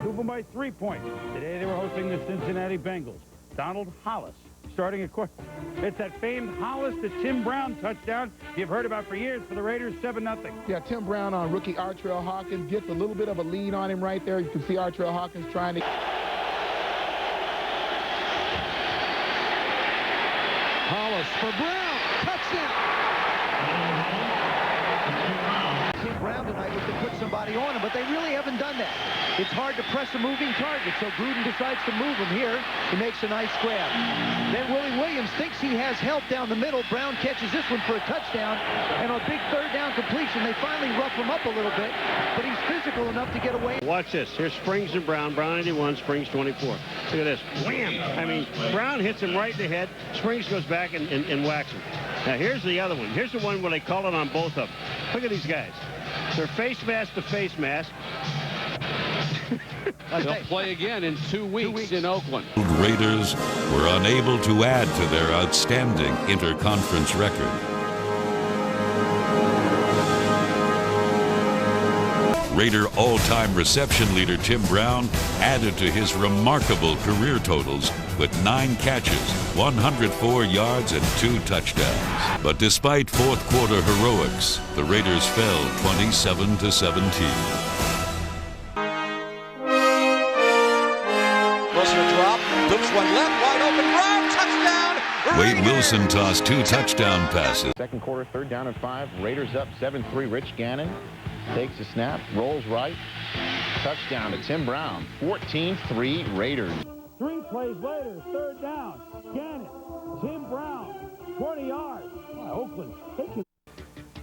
Move them by 3 points. Today they were hosting the Cincinnati Bengals. Donald Hollis starting at quarterback. It's that famed Hollis to Tim Brown touchdown you've heard about for years for the Raiders, 7-0. Yeah, Tim Brown on rookie Artrell Hawkins gets a little bit of a lead on him right there. You can see Artrell Hawkins trying to... Hollis for Brown. Touchdown. Brown tonight was to put somebody on him, but they really haven't done that. It's hard to press a moving target, so Gruden decides to move him here. He makes a nice grab. Then Willie Williams thinks he has help down the middle. Brown catches this one for a touchdown, and on a big third down completion, they finally rough him up a little bit, but he's physical enough to get away. Watch this. Here's Springs and Brown. Brown 81, Springs 24. Look at this. Wham! I mean, Brown hits him right in the head. Springs goes back and whacks him. Now, here's the other one. Here's the one where they call it on both of them. Look at these guys. They're face mask to face mask. They'll play again in 2 weeks in Oakland. Raiders were unable to add to their outstanding interconference record. Raider all-time reception leader Tim Brown added to his remarkable career totals with 9 catches, 104 yards, and 2 touchdowns. But despite fourth quarter heroics, the Raiders fell 27-17. Wilson drop, loops one left, wide open, Brown, touchdown! Wade Wilson tossed 2 touchdown passes. Second quarter, third down and 5. Raiders up 7-3. Rich Gannon takes a snap, rolls right. Touchdown to Tim Brown. 14-3 Raiders. 3 plays later, third down. Gannon, Tim Brown, 20 yards. Oakland taking.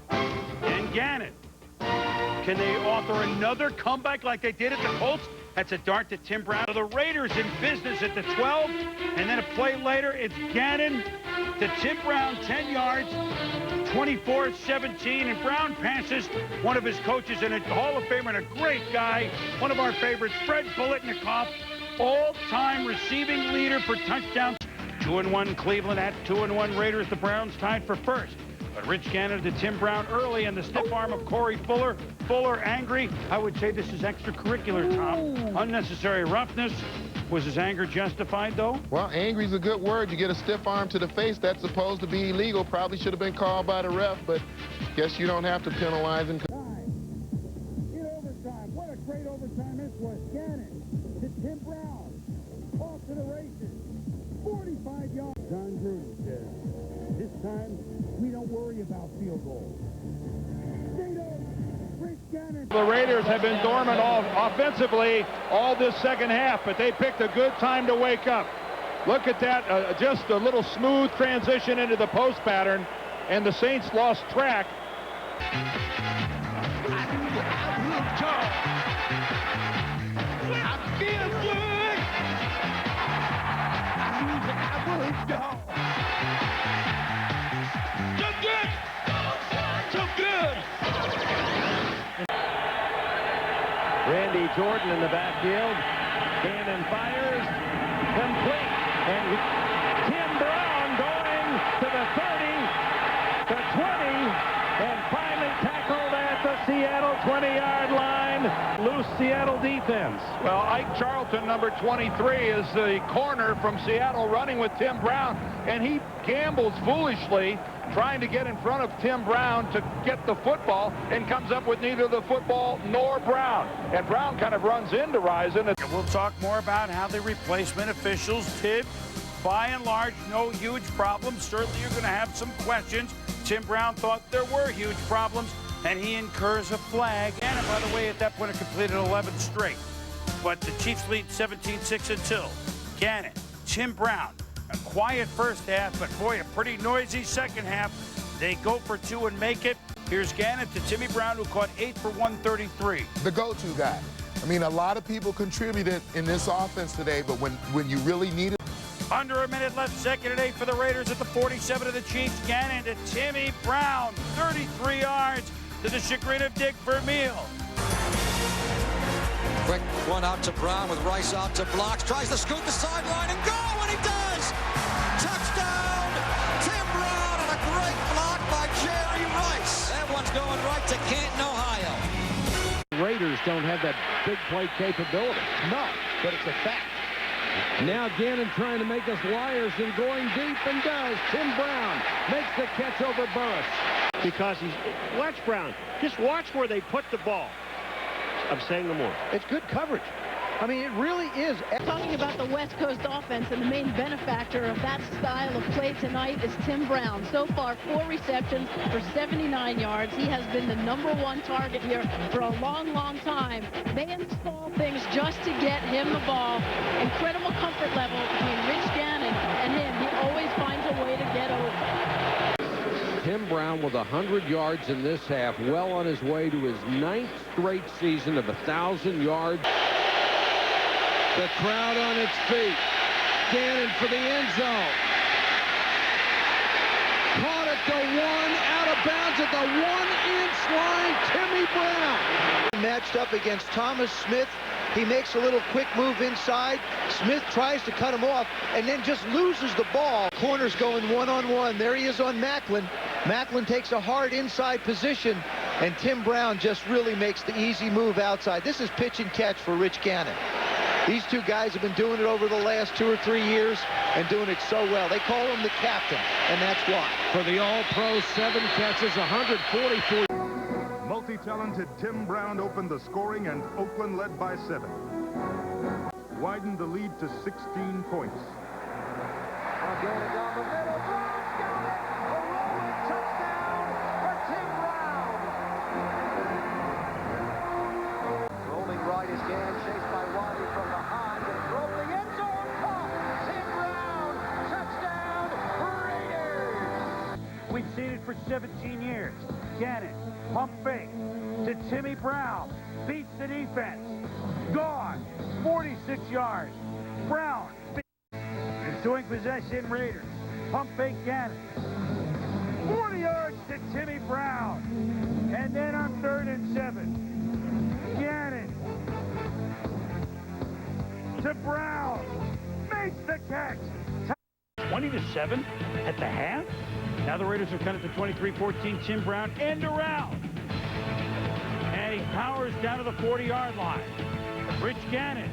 And Gannon. Can they author another comeback like they did at the Colts? That's a dart to Tim Brown. The Raiders in business at the 12. And then a play later, it's Gannon to Tim Brown, 10 yards, 24-17. And Brown passes one of his coaches and a Hall of Famer and a great guy, one of our favorites, Fred Biletnikoff, all-time receiving leader for touchdowns. 2-1 Cleveland at 2-1 Raiders. The Browns tied for first. But Rich Gannon to Tim Brown early, and the stiff arm of Corey Fuller. Fuller angry. I would say this is extracurricular, Tom. Unnecessary roughness. Was his anger justified, though? Well, angry's a good word. You get a stiff arm to the face, that's supposed to be illegal. Probably should have been called by the ref, but guess you don't have to penalize him. In overtime. What a great overtime this was. Gannon to Tim Brown. Off to the races. 45 yards. John Gruden says, this time we don't worry about field goals. The Raiders have been dormant offensively all this second half, but they picked a good time to wake up. Look at that, just a little smooth transition into the post pattern, and the Saints lost track. Randy Jordan in the backfield. Gannon fires. Complete. And Tim Brown going to the 30, the 20, and finally tackled at the Seattle 20-yard line. Loose Seattle defense. Well, Ike Charlton, number 23, is the corner from Seattle running with Tim Brown, and he gambles foolishly trying to get in front of Tim Brown to get the football and comes up with neither the football nor Brown. And Brown kind of runs into Rison. We'll talk more about how the replacement officials did. By and large, no huge problems. Certainly you're going to have some questions. Tim Brown thought there were huge problems, and he incurs a flag. And by the way, at that point, it completed 11 straight. But the Chiefs lead 17-6 until Gannon, Tim Brown. A quiet first half, but boy, a pretty noisy second half. They go for 2 and make it. Here's Gannon to Timmy Brown, who caught 8 for 133. The go-to guy. I mean, a lot of people contributed in this offense today, but when you really need it. Under a minute left, 2nd and 8 for the Raiders at the 47 of the Chiefs. Gannon to Timmy Brown, 33 yards to the chagrin of Dick Vermeil. Quick one out to Brown with Rice out to blocks. Tries to scoot the sideline and go, and he does! Touchdown! Tim Brown and a great block by Jerry Rice. That one's going right to Canton, Ohio. Raiders Raiders don't have that big play capability. No, but it's a fact. Now Gannon trying to make us liars and going deep, and does. Tim Brown makes the catch over Burris. Because watch Brown. Just watch where they put the ball. I'm saying no more. It's good coverage. I mean, it really is. Talking about the West Coast offense, and the main benefactor of that style of play tonight is Tim Brown. So far, 4 receptions for 79 yards. He has been the #1 target here for a long, long time. They install things just to get him the ball. Incredible comfort level between Rich Gannon and him. He always finds a way to get over. Tim Brown with 100 yards in this half, well on his way to his 9th straight season of 1,000 yards. The crowd on its feet. Gannon for the end zone. Caught at the 1, out of bounds at the 1-inch line, Timmy Brown. Matched up against Thomas Smith. He makes a little quick move inside. Smith tries to cut him off and then just loses the ball. Corners going one-on-one. There he is on Macklin. Macklin takes a hard inside position, and Tim Brown just really makes the easy move outside. This is pitch and catch for Rich Gannon. These two guys have been doing it over the last 2 or 3 years and doing it so well. They call him the captain, and that's why. For the All-Pro, 7 catches, 144. Multi-talented Tim Brown opened the scoring, and Oakland led by 7. Widened the lead to 16 points. Gannon down the middle. Brown's got it. A rolling touchdown for Tim Brown. Rolling right is Gannon, chased by Waddy from behind. And throw the end zone. Caught. Tim Brown. Touchdown, Raiders. We've seen it for 17 years. Gannon, pump fake to Timmy Brown. Beats the defense. Gone. 46 yards. Brown. Doing possession Raiders. Pump fake Gannon. 40 yards to Timmy Brown. And then on 3rd and 7. Gannon to Brown. Makes the catch. 20-7 at the half. Now the Raiders have cut it to 23-14. Tim Brown end around. And he powers down to the 40-yard line. Rich Gannon.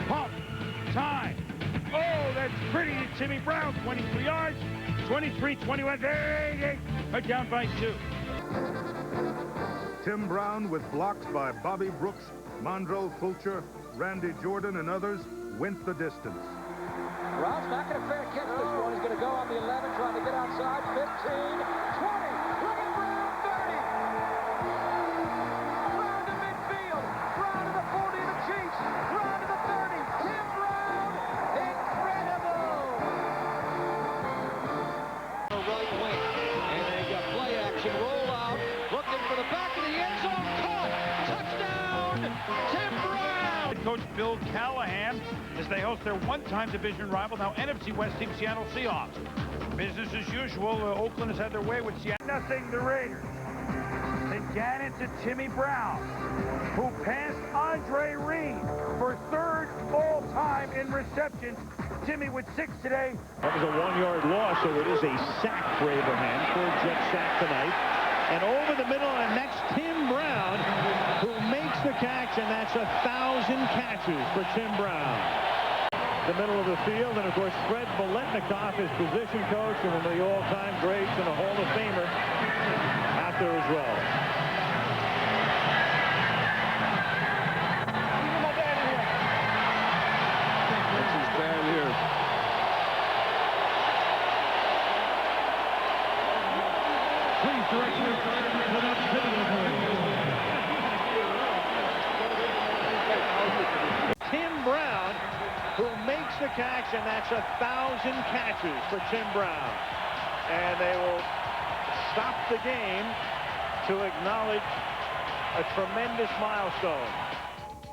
Pump. Time. Oh, that's pretty to Timmy Brown. 23 yards. 23-21. There he is. Down by 2. Tim Brown, with blocks by Bobby Brooks, Mondrell Fulcher, Randy Jordan, and others, went the distance. Brown's not going to fair catch this one. He's going to go on the 11, trying to get outside. 15, 20. Look at Brown, 30. Brown to midfield. Brown to the 40 of the Chiefs. Brown to the 30. Tim Brown, incredible. The right wing, and they got play action, roll out, looking for the back of the end zone. Caught. Touchdown, Tim Brown. Coach Bill Callahan as they host their one-time division rival, now NFC West team, Seattle Seahawks. Business as usual. Oakland has had their way with Seattle. Nothing the Raiders. Then Gannon to Timmy Brown, who passed Andre Reed for 3rd all-time in receptions. Timmy with 6 today. That was a 1-yard loss, so it is a sack for Abraham. 3rd Jet sack tonight. And over the middle, and next Tim Brown, who makes the catch, and that's 1,000 catches for Tim Brown. The middle of the field, and of course Fred Biletnikoff is position coach and one of the all-time greats and a Hall of Famer out there as well. That's his band here. Please direct your Tim Brown, who makes the catch, and that's 1,000 catches for Tim Brown. And they will stop the game to acknowledge a tremendous milestone.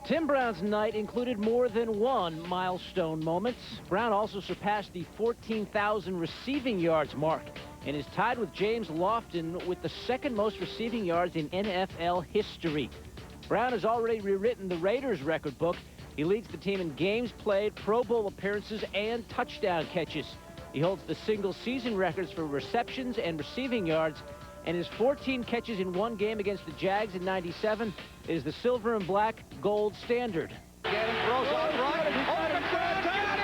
Tim Brown's night included more than one milestone moment. Brown also surpassed the 14,000 receiving yards mark and is tied with James Lofton with the 2nd most receiving yards in NFL history. Brown has already rewritten the Raiders record book. He leads the team in games played, Pro Bowl appearances, and touchdown catches. He holds the single-season records for receptions and receiving yards And his 14 catches in one game against the Jags in '97 is the silver and black gold standard. Gannon throws on right. Open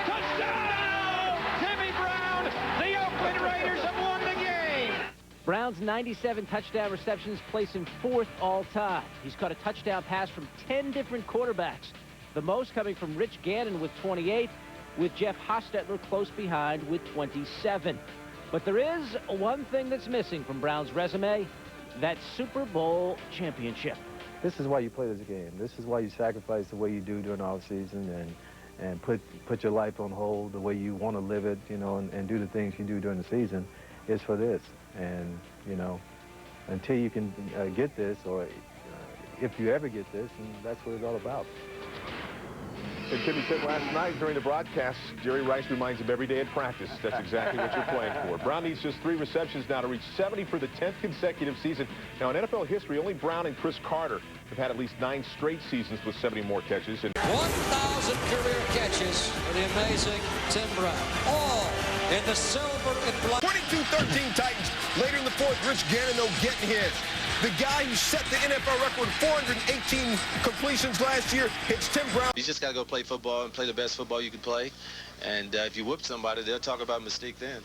touchdown! Timmy Brown! The Oakland Raiders have won the game! Brown's 97 touchdown receptions place him 4th all-time. He's caught a touchdown pass from 10 different quarterbacks, the most coming from Rich Gannon with 28, with Jeff Hostetler close behind with 27. But there is one thing that's missing from Brown's resume, that Super Bowl championship. This is why you play this game. This is why you sacrifice the way you do during the offseason and put your life on hold the way you want to live it, you know, and do the things you do during the season. Is for this. And, you know, until you can get this, or if you ever get this, and that's what it's all about. And Timmy said last night during the broadcast, Jerry Rice reminds him every day at practice. That's exactly what you're playing for. Brown needs just 3 receptions now to reach 70 for the 10th consecutive season. Now, in NFL history, only Brown and Chris Carter have had at least 9 straight seasons with 70 more catches. And 1,000 career catches for the amazing Tim Brown. All in the silver and black. 22-13 Titans. Later in the 4th, Rich Gannon, though, getting his. The guy who set the NFL record, 418 completions last year, hits Tim Brown. You just got to go play football and play the best football you can play. And if you whip somebody, they'll talk about Mystique then.